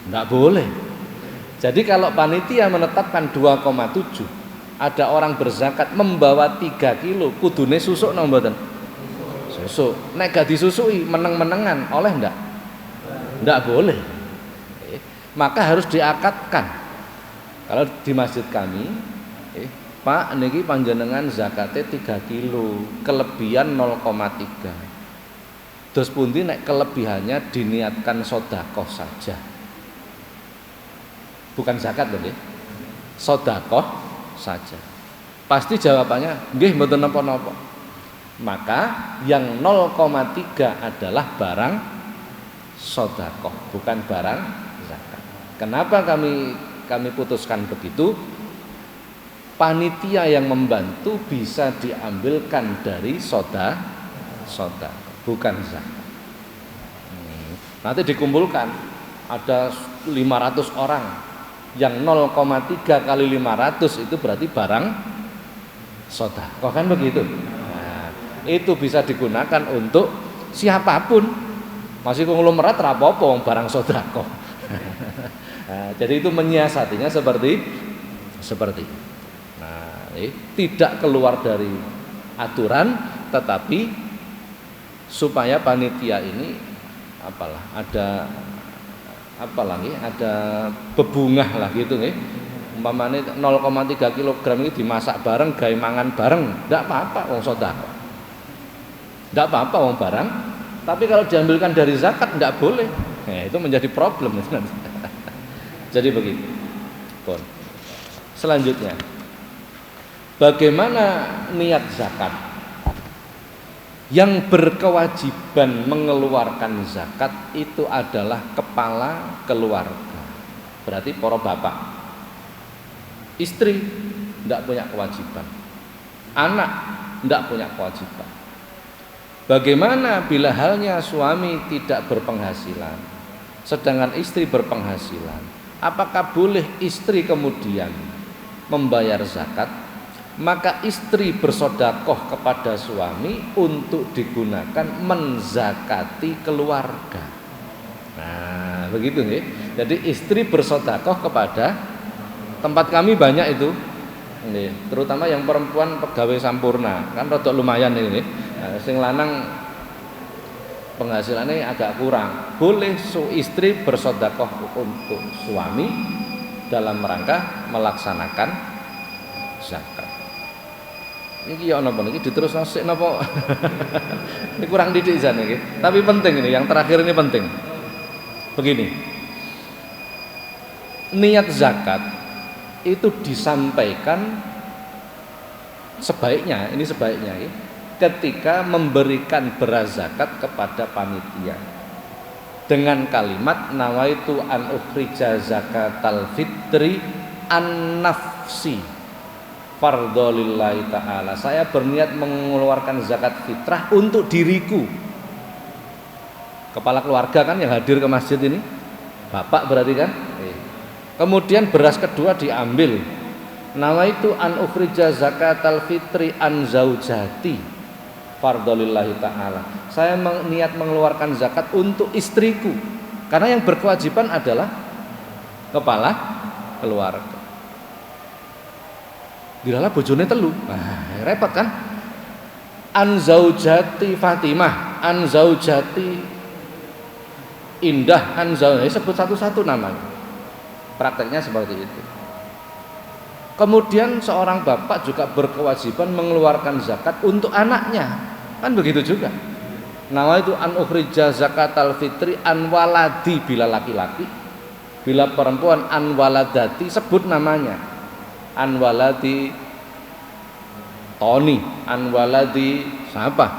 A: Nggak boleh. Jadi kalau panitia menetapkan 2,7, ada orang berzakat membawa 3 kilo, kudune susuk nang mboten? Susuk. Nek gak disusui meneng-menengan, oleh ndak? Ndak boleh. Maka harus diakatkan. Kalau di masjid kami, Pak niki panjenengan zakate 3 kilo, kelebihan 0,3. Terus pundi nek kelebihannya diniatkan sedekah saja. Bukan zakat lho nggih. Sedekah saja. Pasti jawabannya nggih mboten napa-napa. Maka yang 0,3 adalah barang sedekah, bukan barang zakat. Kenapa kami putuskan begitu? Panitia yang membantu bisa diambilkan dari sedekah, bukan zakat. Nanti dikumpulkan ada 500 orang. Yang 0,3 kali 500 itu berarti barang sedekah kan begitu. Nah, itu bisa digunakan untuk siapapun. Masih konglomerat ra apa-apa barang sedekah. Nah, jadi itu menyiasatinya seperti nah, tidak keluar dari aturan, tetapi supaya panitia ini ada bebungah lah gitu nggih. Umpamane 0,3 kg ini dimasak bareng, gawe mangan bareng, ndak apa-apa wong sedekah. Ndak apa-apa wong barang, tapi kalau diambilkan dari zakat ndak boleh. Nah, itu menjadi problem nanti. Jadi begitu. Pun. Selanjutnya, bagaimana niat zakat? Yang berkewajiban mengeluarkan zakat itu adalah kepala keluarga. Berarti para bapak. Istri tidak punya kewajiban. Anak tidak punya kewajiban. Bagaimana bila halnya suami tidak berpenghasilan, sedangkan istri berpenghasilan? Apakah boleh istri kemudian membayar zakat? Maka istri bersedekah kepada suami untuk digunakan menzakati keluarga. Nah, begitu nih. Jadi istri bersedekah kepada, tempat kami banyak itu. Ini, terutama yang perempuan pegawai sampurna, kan rada lumayan ini. Nah, sing lanang penghasilannya agak kurang, boleh istri bersedekah untuk suami dalam rangka melaksanakan zakat. Iki ya napa niki diterusno sik napa? Ini kurang didik jan iki. Tapi penting ini, yang terakhir ini penting. Begini. Niat zakat itu disampaikan sebaiknya, ini sebaiknya ya, ketika memberikan beras zakat kepada panitia dengan kalimat nawaitu an ukhrija zakatal fitri an nafsi fardholillahi ta'ala. Saya berniat mengeluarkan zakat fitrah untuk diriku. Kepala keluarga kan yang hadir ke masjid ini, bapak berarti kan. Kemudian beras kedua diambil, nawaitu an ukhrija zakatal fitri an zaujati fardholillahi ta'ala. Saya niat mengeluarkan zakat untuk istriku, karena yang berkewajiban adalah kepala keluarga. Dilala bojone telu. Nah, repot kan? An zaujati Fatimah, an zaujati Indah, an zaujati, sebut satu-satu namanya. Prakteknya seperti itu. Kemudian seorang bapak juga berkewajiban mengeluarkan zakat untuk anaknya. Kan begitu juga. Nawaitu an ukhrija zakatal fitri an waladi bila laki-laki, bila perempuan an waladati, sebut namanya. An waladi Tony, an waladi siapa?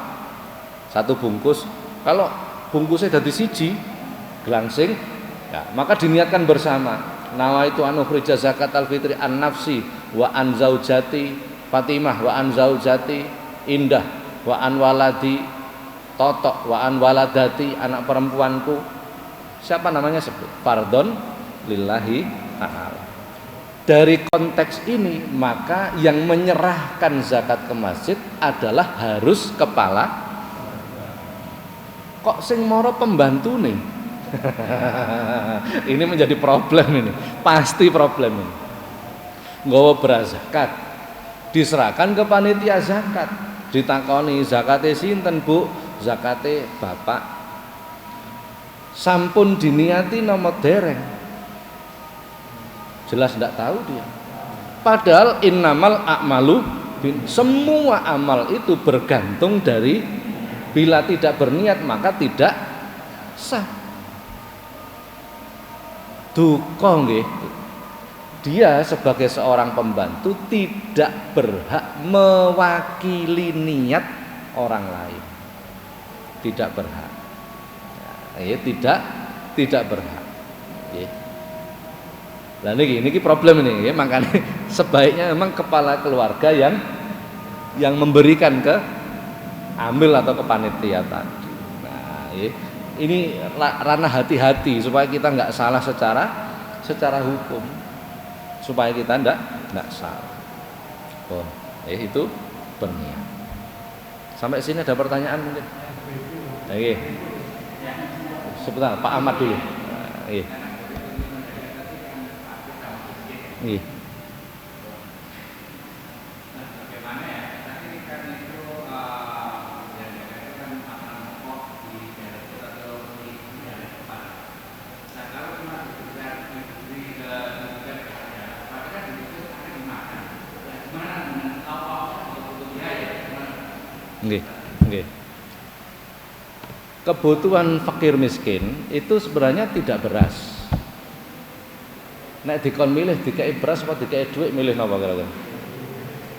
A: Satu bungkus. Kalau bungkusnya dari siji gelangsing, ya, maka diniatkan bersama. Nawaitu an ukhrija zakatal fitri an nafsi wa an zaujati Fatimah wa an zaujati Indah wa an waladi Totok wa an waladati, anak perempuanku. Siapa namanya sebut? Fardhon lillahi ta'ala. Dari konteks ini maka yang menyerahkan zakat ke masjid adalah harus kepala. Kok sing moro pembantu nih? Ini menjadi problem ini, pasti problem ini. Nggawa beras zakat diserahkan ke panitia zakat, ditakoni zakate sinten Bu? Zakate bapak. Sampun diniati nomor dereng. Jelas tidak tahu dia. Padahal innamal a'malu semua amal itu bergantung dari, bila tidak berniat maka tidak sah. Duka nggih. Dia sebagai seorang pembantu tidak berhak mewakili niat orang lain. Tidak berhak. Ya, tidak berhak. Ya. Nah ini problem ini ya, makanya sebaiknya memang kepala keluarga yang memberikan ke amil atau ke panitia tadi. Nah, ya, ini ranah hati-hati supaya kita nggak salah secara hukum, supaya kita nggak salah. Oh, itu berniat. Sampai sini ada pertanyaan mungkin? Oke. Sebentar, Pak Ahmad dulu. Iya. Iya. Nggih. Kebutuhan fakir miskin itu sebenarnya tidak beras. Nek dikon milih dikai beras apa dikai duit, milih napa kira-kira?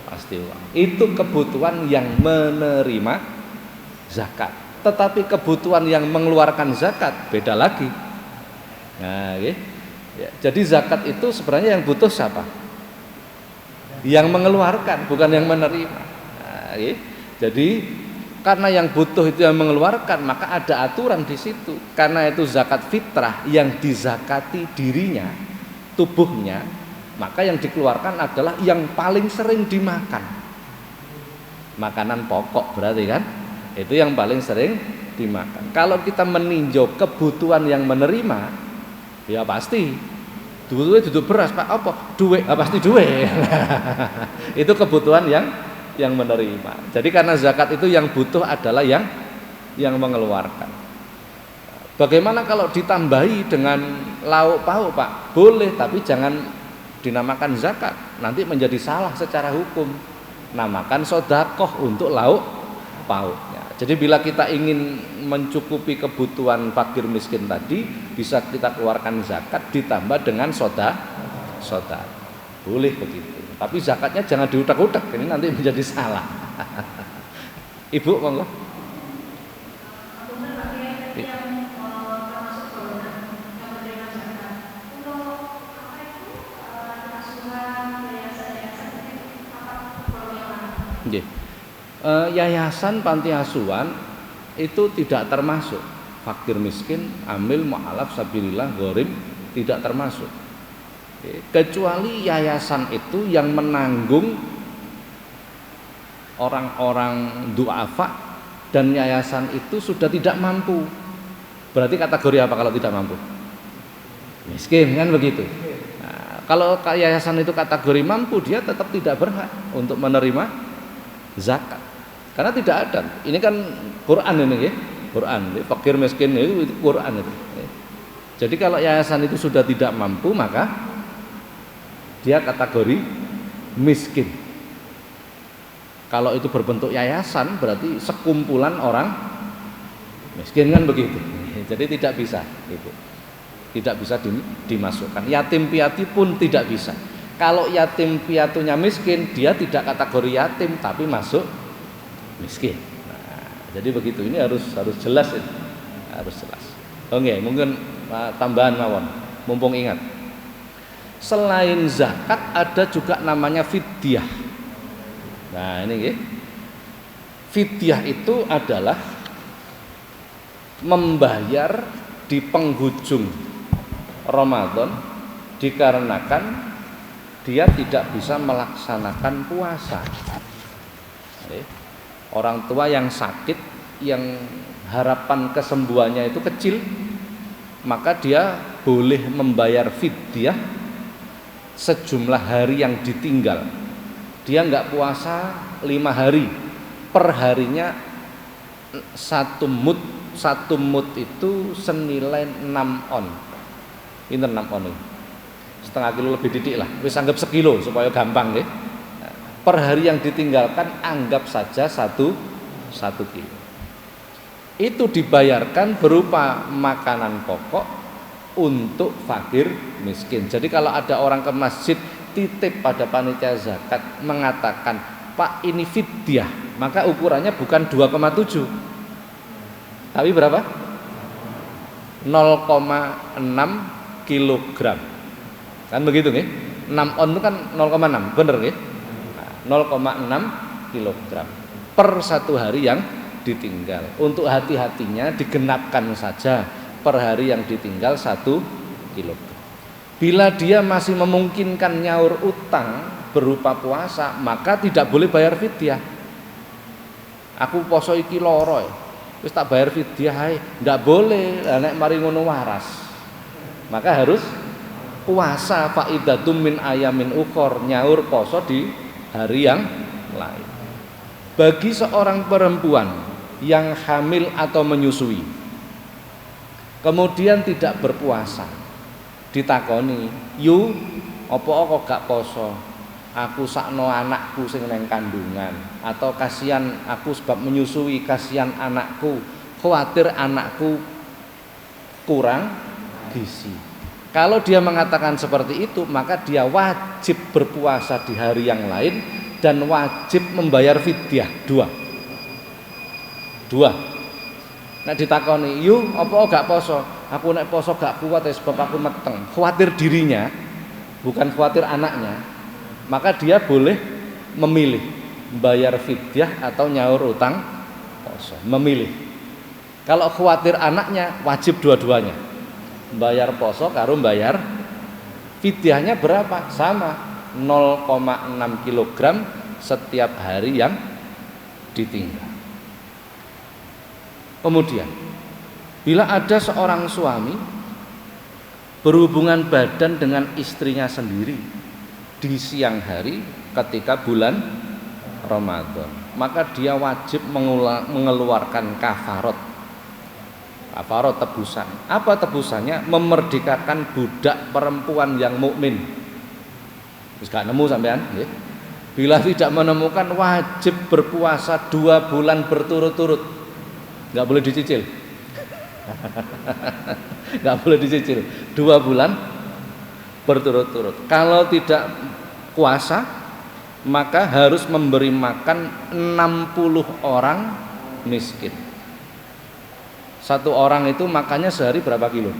A: Pasti uang. Itu kebutuhan yang menerima zakat. Tetapi kebutuhan yang mengeluarkan zakat beda lagi. Nah, ya. Jadi zakat itu sebenarnya yang butuh siapa? Yang mengeluarkan, bukan yang menerima. Nah, ya. Jadi karena yang butuh itu yang mengeluarkan, maka ada aturan di situ. Karena itu zakat fitrah yang dizakati dirinya, tubuhnya, maka yang dikeluarkan adalah yang paling sering dimakan. Makanan pokok berarti kan? Itu yang paling sering dimakan. Kalau kita meninjau kebutuhan yang menerima, ya pasti duit duduk beras, Pak, apa? Duit, pasti duit. Itu kebutuhan yang menerima. Jadi karena zakat itu yang butuh adalah yang mengeluarkan. Bagaimana kalau ditambahi dengan lauk pauk, Pak? Boleh, tapi jangan dinamakan zakat. Nanti menjadi salah secara hukum. Namakan sodakoh untuk lauk pauknya. Jadi bila kita ingin mencukupi kebutuhan fakir miskin tadi, bisa kita keluarkan zakat ditambah dengan soda. Boleh begitu. Tapi zakatnya jangan diutak-utak, ini nanti menjadi salah. Ibu, monggo. Yayasan panti asuhan itu tidak termasuk fakir miskin, amil, mu'alaf, sabilillah, gharim, tidak termasuk. Kecuali yayasan itu yang menanggung orang-orang du'afa dan yayasan itu sudah tidak mampu. Berarti kategori apa kalau tidak mampu? Miskin, kan begitu. Nah, kalau yayasan itu kategori mampu, dia tetap tidak berhak untuk menerima zakat. Karena tidak ada. Ini kan Quran ini ya. Quran, fakir miskin itu Quran itu. Jadi kalau yayasan itu sudah tidak mampu, maka dia kategori miskin. Kalau itu berbentuk yayasan berarti sekumpulan orang miskin, kan begitu. Jadi tidak bisa itu. Tidak bisa dimasukkan. Yatim piatu pun tidak bisa. Kalau yatim piatunya miskin, dia tidak kategori yatim tapi masuk miskin. Nah, jadi begitu. Ini harus jelas ini. Harus jelas. Oke, mungkin tambahan mawon, mumpung ingat. Selain zakat ada juga namanya fidyah. Nah, ini ya. Fidyah itu adalah membayar di penghujung Ramadan dikarenakan dia tidak bisa melaksanakan puasa. Orang tua yang sakit, yang harapan kesembuhannya itu kecil, maka dia boleh membayar fidyah sejumlah hari yang ditinggal. Dia nggak puasa 5 hari, per harinya 1 mud. 1 mud itu senilai 6 on. Ini 6 on ini. Setengah kilo lebih didik lah. Wis anggap sekilo supaya gampang ya. Per hari yang ditinggalkan anggap saja 1 kilo. Itu dibayarkan berupa makanan pokok untuk fakir miskin. Jadi kalau ada orang ke masjid titip pada panitia zakat mengatakan, "Pak, ini fidyah," maka ukurannya bukan 2,7 tapi berapa? 0,6 kilogram. Kan begitu nih? 6 on itu kan 0,6, bener nih? 0,6 kilogram per 1 hari yang ditinggal. Untuk hati-hatinya digenapkan saja per hari yang ditinggal 1 kilogram. Bila dia masih memungkinkan nyaur utang berupa puasa, maka tidak boleh bayar fidyah. Aku poso iki loro, wis tak bayar fidyah ae. Ndak boleh, nek mari ngono waras. Maka harus puasa faidatum min ayamin ukhor, nyaur poso di hari yang lain. Bagi seorang perempuan yang hamil atau menyusui kemudian tidak berpuasa, ditakoni, "Yu, apa kok gak poso? Aku sakno anakku sing neng kandungan, atau kasihan aku sebab menyusui, kasihan anakku, khawatir anakku kurang gizi." Kalau dia mengatakan seperti itu, maka dia wajib berpuasa di hari yang lain dan wajib membayar fidyah dua. Nek ditakoni, "Yu, apa gak poso?" "Aku nek poso gak kuat sebab aku meteng." Khawatir dirinya, bukan khawatir anaknya. Maka dia boleh memilih bayar fidyah atau nyaur utang poso, memilih. Kalau khawatir anaknya, wajib dua-duanya, bayar poso karo bayar fidyahnya berapa? Sama, 0,6 kilogram setiap hari yang ditinggal. Kemudian bila ada seorang suami berhubungan badan dengan istrinya sendiri di siang hari ketika bulan Ramadan, maka dia wajib mengeluarkan kafarat. Kafarat tebusan. Apa tebusannya? Memerdekakan budak perempuan yang mukmin. Wis gak nemu sampean, nggih. Bila tidak menemukan wajib berpuasa 2 bulan berturut-turut. Enggak boleh dicicil. Enggak boleh dicicil. 2 bulan berturut-turut. Kalau tidak puasa, maka harus memberi makan 60 orang miskin. 1 orang itu makannya sehari berapa kilo?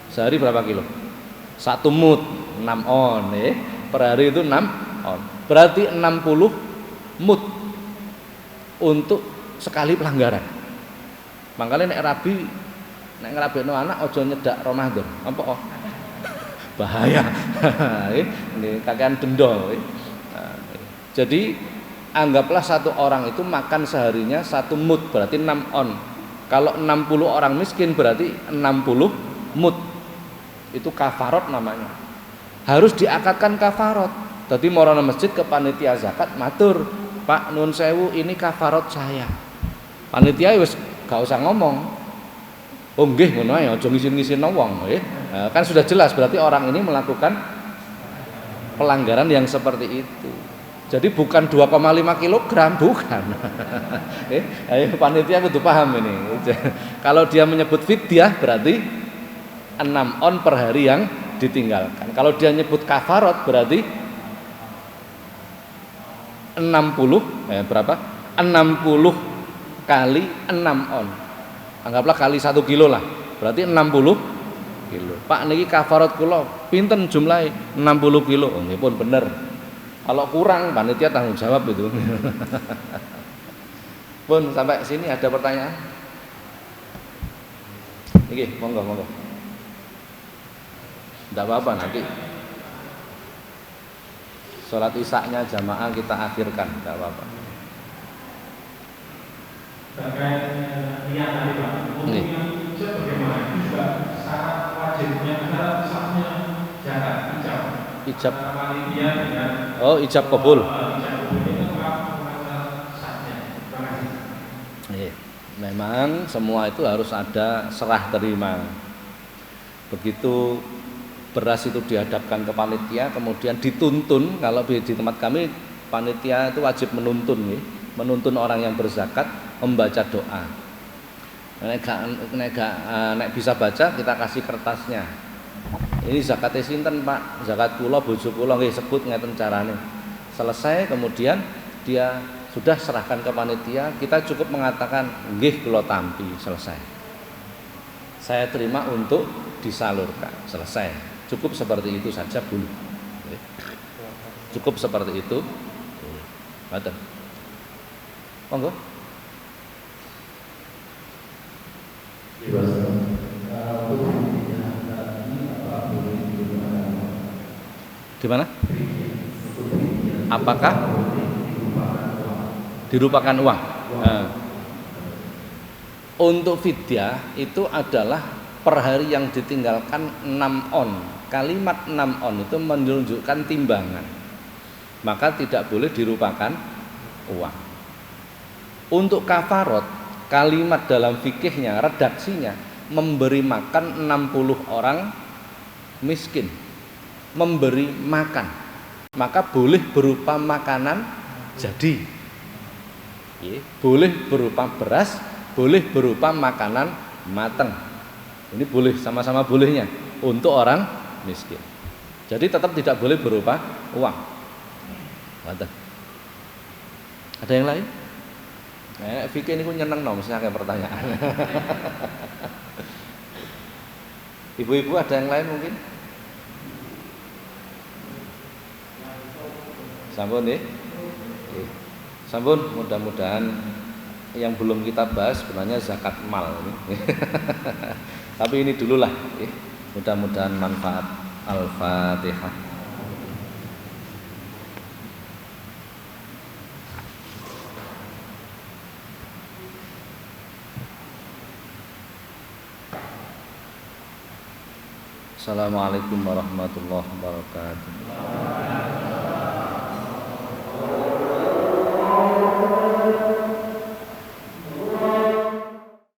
A: Sehari berapa kilo? 1 mut, 6 on, per hari itu 6 on. Berarti 60 mut untuk sekali pelanggaran. Makanya nek rabi, nek ngrabekno anak ojo nyedak Ramadan. Apa kok? Bahaya. Ini kakean denda. Jadi anggaplah 1 orang itu makan seharinya 1 mut, berarti 6 on. Kalau 60 orang miskin berarti 60 mut. Itu kafarat namanya. Harus diakatkan kafarat. Jadi marana masjid ke panitia zakat matur, Pak nun sewu ini kafarat saya. Panitia wis gak usah ngomong. Oh nggih ngono ae aja ngisin-ngisin wong, nggih. Kan sudah jelas berarti orang ini melakukan pelanggaran yang seperti itu. Jadi bukan 2,5 kg, bukan. Ayo panitia kudu paham ini. Kalau dia menyebut fidyah berarti 6 on per hari yang ditinggalkan. Kalau dia nyebut kafarat berarti 60 berapa? 60 kali 6 on. Anggaplah kali 1 kilo lah. Berarti 60 kilo. Pak niki kafarat kula pinten jumlahe? 60 kilo. Oh nggih pun bener. Kalau kurang panitia tanggung jawab itu. Pun sampai sini ada pertanyaan? Niki monggo. Tidak apa-apa nanti sholat isya-nya jamaah kita akhirkan, tidak apa-apa.
B: Terkait niat tadi Pak, untuk yang ijab bagaimana? Itu juga syarat wajibnya, syarat sahnya zakat ijab. Panitia dengan
A: ijab kabul. Memang semua itu harus ada serah terima. Begitu beras itu dihadapkan ke panitia, kemudian dituntun. Kalau di tempat kami panitia itu wajib menuntun orang yang berzakat membaca doa. Nek bisa baca kita kasih kertasnya. Ini zakatnya sinten Pak? Zakat kula bojo kula nggih sebut ngeten carane. Selesai kemudian dia sudah serahkan ke panitia, kita cukup mengatakan nggih kula tampi, selesai. Saya terima untuk disalurkan, selesai. Cukup seperti itu saja Bu. Cukup seperti itu. Betul. Monggo. Gimana? Apakah dirupakan uang? Untuk fidyah itu adalah per hari yang ditinggalkan 6 on. Kalimat 6 on itu menunjukkan timbangan. Maka tidak boleh dirupakan uang. Untuk kafarat, kalimat dalam fikihnya, redaksinya memberi makan 60 orang miskin. Memberi makan. Maka boleh berupa makanan jadi. Boleh berupa beras, boleh berupa makanan matang. Ini boleh, sama-sama bolehnya untuk orang miskin. Jadi tetap tidak boleh berupa uang. Ada yang lain? Fikih ini pun nyeneng mesti kayak pertanyaan. Ibu-ibu ada yang lain mungkin? Sampun nih. Sampun, mudah-mudahan yang belum kita bahas sebenarnya zakat mal ini. Tapi ini dulu lah, mudah-mudahan manfaat. Al-Fatihah. Assalamualaikum warahmatullahi wabarakatuh.